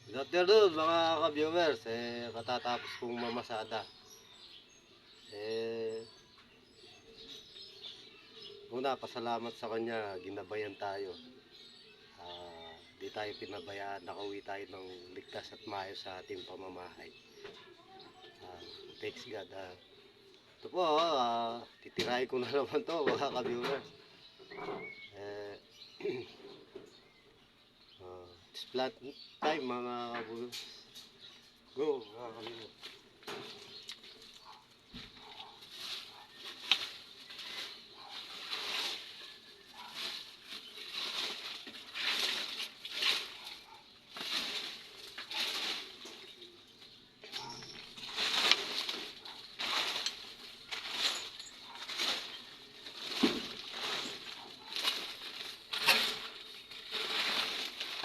Good afternoon mga ka-viewers, katatapos kong mamasada. Eh, una, pasalamat sa kanya, ginabayan tayo. Di tayo pinabayaan, nakauwi tayo ng ligtas at maayos sa ating pamamahay. Ah, Thanks God. Ito po, titirahin ko na naman to mga ka-viewers. Eh, it's plant time mga ka-viewers. Go mga ka-viewers.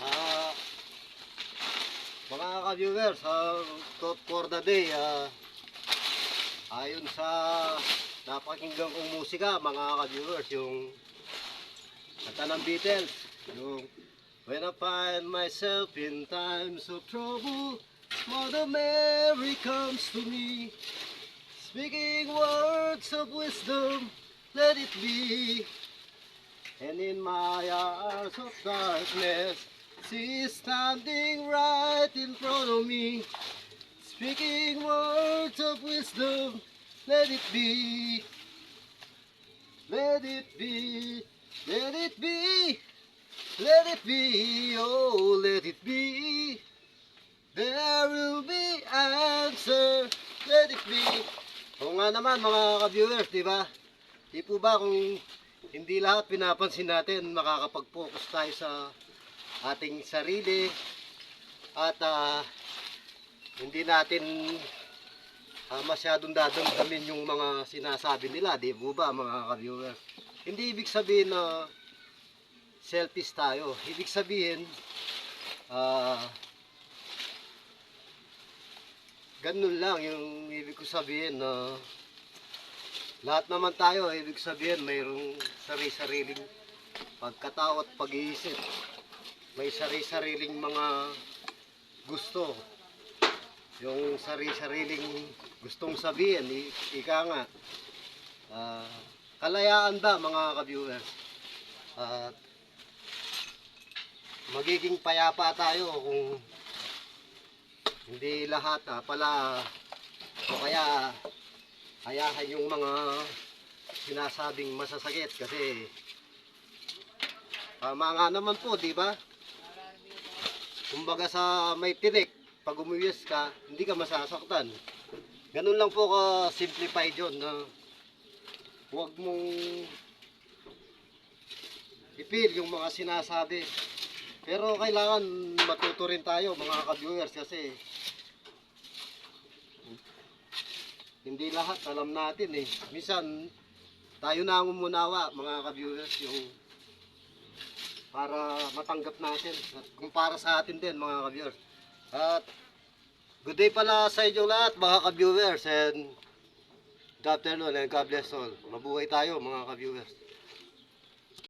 Ah, Mga ka-viewers, thought for the day, ayon sa napakinggan kong musika, mga ka-viewers, yung kanta ng Beatles, yung When I find myself in times of trouble, Mother Mary comes to me, speaking words of wisdom, let it be. And in my hours of darkness, she is standing right in front of me, speaking words of wisdom, let it be, let it be, let it be, let it be, oh let it be. There will be answer, let it be. Oo nga naman mga ka-viewers, di ba? Di po ba kung hindi lahat pinapansin natin, makakapag-focus tayo sa ating sarili at hindi natin masyadong dadamdamin yung mga sinasabi nila, di po ba mga ka-viewers? Hindi ibig sabihin na selfish tayo. Ibig sabihin, ganun lang yung ibig ko sabihin na lahat naman tayo, ibig sabihin mayroong sari-sariling pagkatao at pag-iisip. May sari-sariling mga gusto. Yung sari-sariling gustong sabihin, ika nga. Kalayaan ba mga ka-viewers? At magiging payapa tayo kung hindi lahat pala o kaya hayahan yung mga sinasabing masasakit kasi tama nga naman po, di ba? Kumbaga sa may tinik, pag umuwis ka, hindi ka masasaktan. Ganun lang po ka simplified yun na huwag mong ipil yung mga sinasabi. Pero kailangan matuto rin tayo mga ka-viewers kasi hindi lahat alam natin eh. Minsan tayo na ang umunawa mga ka-viewers yung para matanggap natin at kung para sa atin din mga ka-viewers. At good day pala sa inyo lahat mga ka-viewers and good afternoon and God bless all. Mabuhay tayo mga ka-viewers.